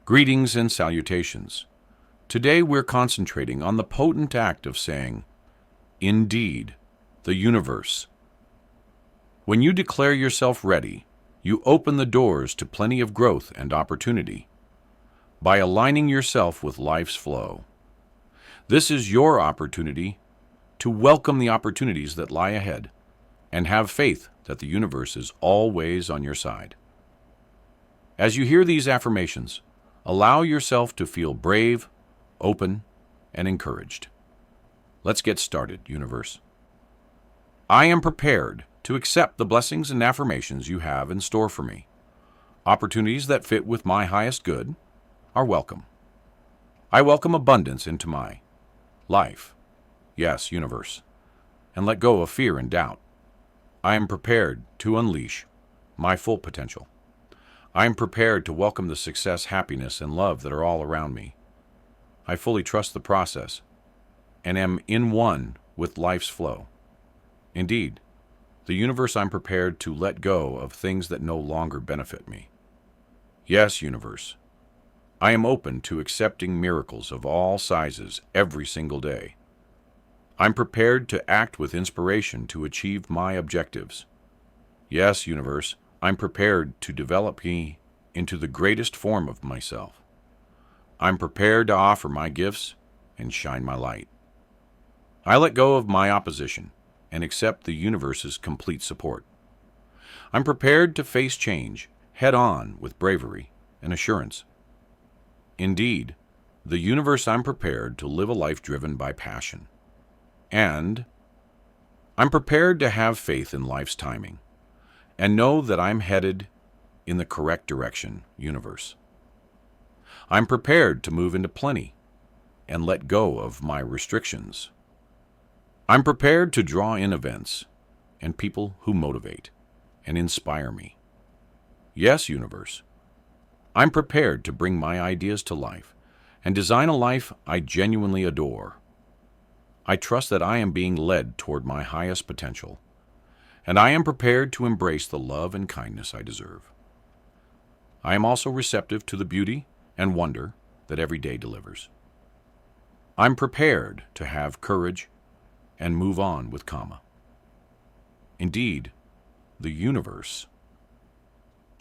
Greetings and salutations. Today we're concentrating on the potent act of saying, "Indeed, the universe." When you declare yourself ready, you open the doors to plenty of growth and opportunity by aligning yourself with life's flow. This is your opportunity to welcome the opportunities that lie ahead and have faith that the universe is always on your side. As you hear these affirmations, allow yourself to feel brave, open, and encouraged. Let's get started, universe. I am prepared to accept the blessings and affirmations you have in store for me. Opportunities that fit with my highest good are welcome. I welcome abundance into my life. Yes, universe. And let go of fear and doubt. I am prepared to unleash my full potential. I am prepared to welcome the success, happiness, and love that are all around me. I fully trust the process and am in one with life's flow. Indeed, the universe, I'm prepared to let go of things that no longer benefit me. Yes, universe, I am open to accepting miracles of all sizes every single day. I'm prepared to act with inspiration to achieve my objectives. Yes, universe, I'm prepared to develop me into the greatest form of myself. I'm prepared to offer my gifts and shine my light. I let go of my opposition and accept the universe's complete support. I'm prepared to face change head on with bravery and assurance. Indeed, the universe, I'm prepared to live a life driven by passion. And I'm prepared to have faith in life's timing and know that I'm headed in the correct direction, universe. I'm prepared to move into plenty and let go of my restrictions. I'm prepared to draw in events and people who motivate and inspire me. Yes, universe, I'm prepared to bring my ideas to life and design a life I genuinely adore. I trust that I am being led toward my highest potential, and I am prepared to embrace the love and kindness I deserve. I am also receptive to the beauty and wonder that every day delivers. I'm prepared to have courage and move on with karma. Indeed, the universe.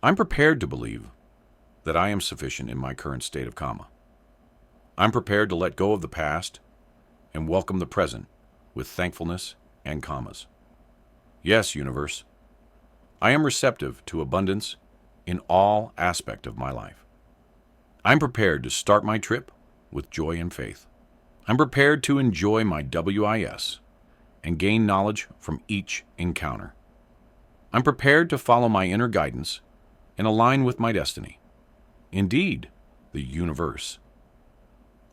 I'm prepared to believe that I am sufficient in my current state of karma. I'm prepared to let go of the past and welcome the present with thankfulness and karmas. Yes, universe, I am receptive to abundance in all aspects of my life. I'm prepared to start my trip with joy and faith. I'm prepared to enjoy my WIS and gain knowledge from each encounter. I'm prepared to follow my inner guidance and align with my destiny. Indeed, the universe.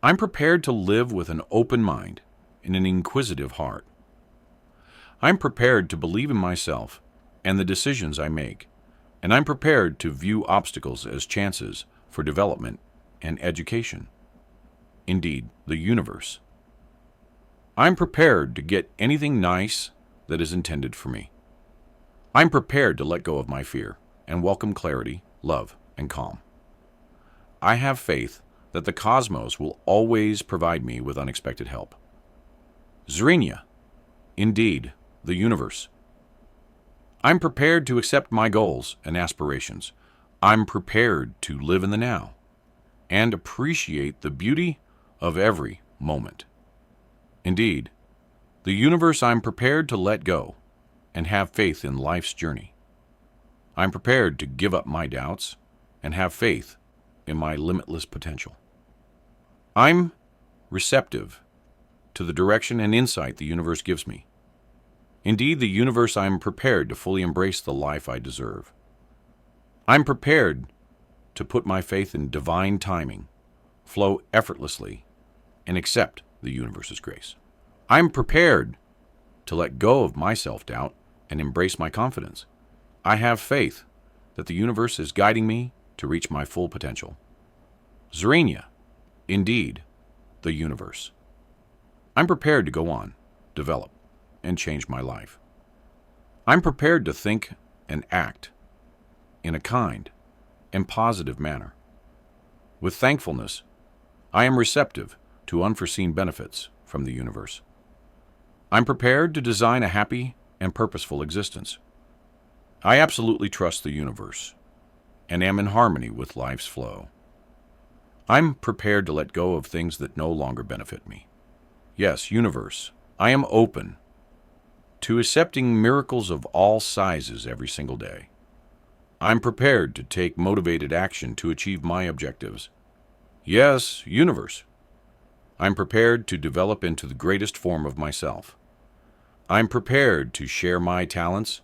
I'm prepared to live with an open mind and an inquisitive heart. I'm prepared to believe in myself and the decisions I make, and I'm prepared to view obstacles as chances for development and education. Indeed, the universe. I'm prepared to get anything nice that is intended for me. I'm prepared to let go of my fear and welcome clarity, love, and calm. I have faith that the cosmos will always provide me with unexpected help. Zrenia, indeed, the universe. I'm prepared to accept my goals and aspirations. I'm prepared to live in the now and appreciate the beauty of every moment. Indeed, the universe, I'm prepared to let go and have faith in life's journey. I'm prepared to give up my doubts and have faith in my limitless potential. I'm receptive to the direction and insight the universe gives me. Indeed, the universe, I am prepared to fully embrace the life I deserve. I'm prepared to put my faith in divine timing, flow effortlessly, and accept the universe's grace. I'm prepared to let go of my self-doubt and embrace my confidence. I have faith that the universe is guiding me to reach my full potential. Zrenia, indeed, the universe. I'm prepared to go on, develop, and change my life. I'm prepared to think and act in a kind and positive manner. With thankfulness, I am receptive to unforeseen benefits from the universe. I'm prepared to design a happy and purposeful existence. I absolutely trust the universe and am in harmony with life's flow. I'm prepared to let go of things that no longer benefit me. Yes, universe, I am open to accepting miracles of all sizes every single day. I'm prepared to take motivated action to achieve my objectives. Yes, universe, I'm prepared to develop into the greatest form of myself. I'm prepared to share my talents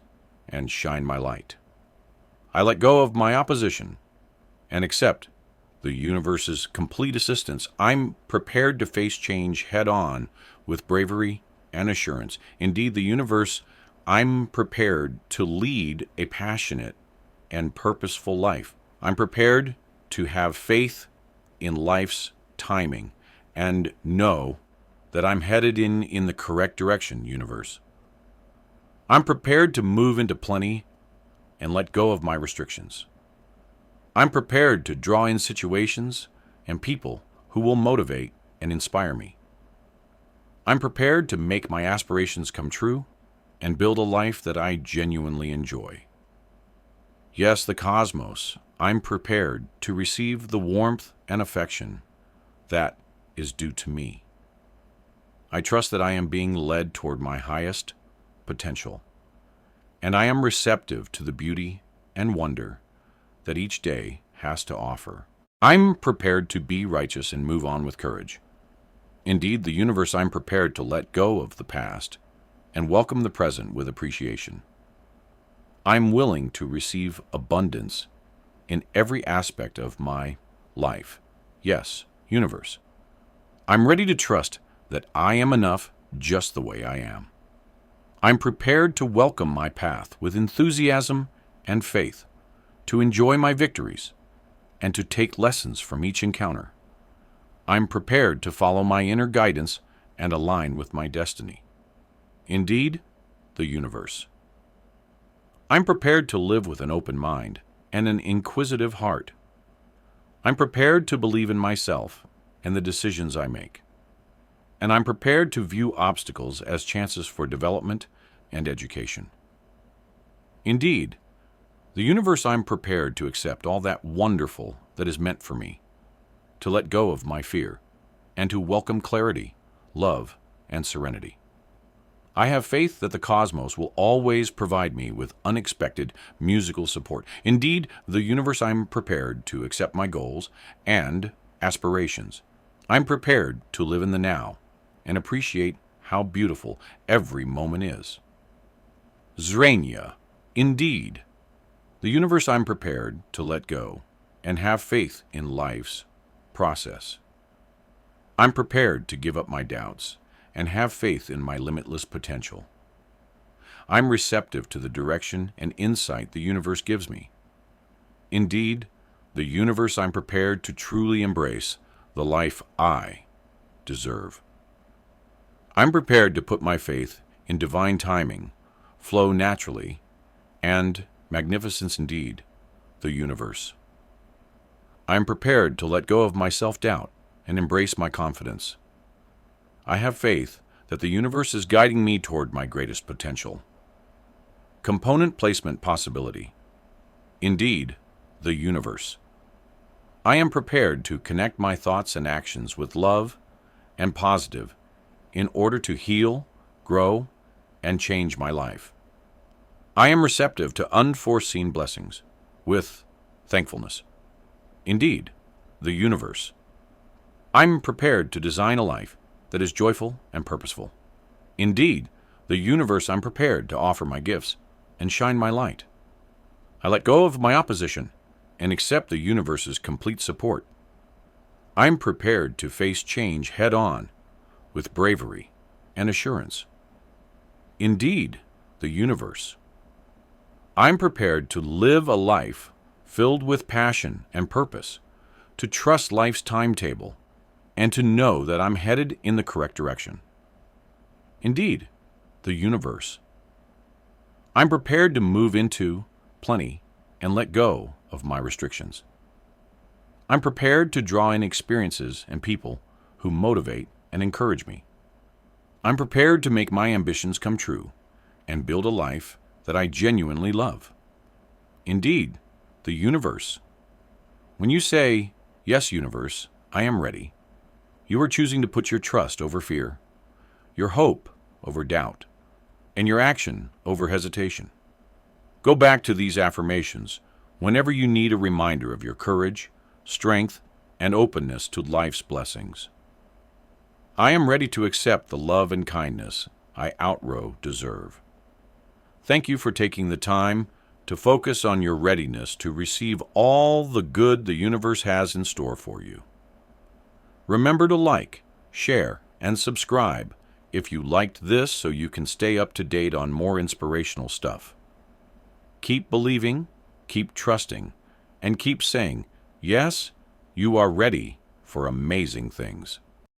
and shine my light. I let go of my opposition and accept the universe's complete assistance. I'm prepared to face change head-on with bravery and assurance. Indeed, the universe, I'm prepared to lead a passionate and purposeful life. I'm prepared to have faith in life's timing and know that I'm headed in the correct direction, universe. I'm prepared to move into plenty and let go of my restrictions. I'm prepared to draw in situations and people who will motivate and inspire me. I'm prepared to make my aspirations come true and build a life that I genuinely enjoy. Yes, the cosmos, I'm prepared to receive the warmth and affection that is due to me. I trust that I am being led toward my highest potential, and I am receptive to the beauty and wonder that each day has to offer. I'm prepared to be righteous and move on with courage. Indeed, the universe, I'm prepared to let go of the past and welcome the present with appreciation. I'm willing to receive abundance in every aspect of my life. Yes, universe, I'm ready to trust that I am enough just the way I am. I'm prepared to welcome my path with enthusiasm and faith, to enjoy my victories, and to take lessons from each encounter. I'm prepared to follow my inner guidance and align with my destiny. Indeed, the universe. I'm prepared to live with an open mind and an inquisitive heart. I'm prepared to believe in myself and the decisions I make. And I'm prepared to view obstacles as chances for development and education. Indeed, the universe, I'm prepared to accept all that wonderful that is meant for me, to let go of my fear, and to welcome clarity, love, and serenity. I have faith that the cosmos will always provide me with unexpected musical support. Indeed, the universe, I'm prepared to accept my goals and aspirations. I'm prepared to live in the now and appreciate how beautiful every moment is. Zrania, indeed, the universe, I'm prepared to let go and have faith in life's process. I'm prepared to give up my doubts and have faith in my limitless potential. I'm receptive to the direction and insight the universe gives me. Indeed, the universe, I'm prepared to truly embrace the life I deserve. I'm prepared to put my faith in divine timing, flow naturally, and magnificence indeed, the universe. I'm prepared to let go of my self-doubt and embrace my confidence. I have faith that the universe is guiding me toward my greatest potential. Component placement possibility. Indeed, the universe. I am prepared to connect my thoughts and actions with love and positive in order to heal, grow, and change my life. I am receptive to unforeseen blessings with thankfulness. Indeed, the universe. I'm prepared to design a life that is joyful and purposeful. Indeed, the universe, I'm prepared to offer my gifts and shine my light. I let go of my opposition and accept the universe's complete support. I'm prepared to face change head-on with bravery and assurance. Indeed, the universe. I'm prepared to live a life filled with passion and purpose, to trust life's timetable, and to know that I'm headed in the correct direction. Indeed, the universe. I'm prepared to move into plenty and let go of my restrictions. I'm prepared to draw in experiences and people who motivate and encourage me. I'm prepared to make my ambitions come true and build a life that I genuinely love. Indeed, the universe. When you say, "Yes, universe, I am ready," you are choosing to put your trust over fear, your hope over doubt, and your action over hesitation. Go back to these affirmations whenever you need a reminder of your courage, strength, and openness to life's blessings. I am ready to accept the love and kindness I deserve. Thank you for taking the time to focus on your readiness to receive all the good the universe has in store for you. Remember to like, share, and subscribe if you liked this so you can stay up to date on more inspirational stuff. Keep believing, keep trusting, and keep saying, yes, you are ready for amazing things.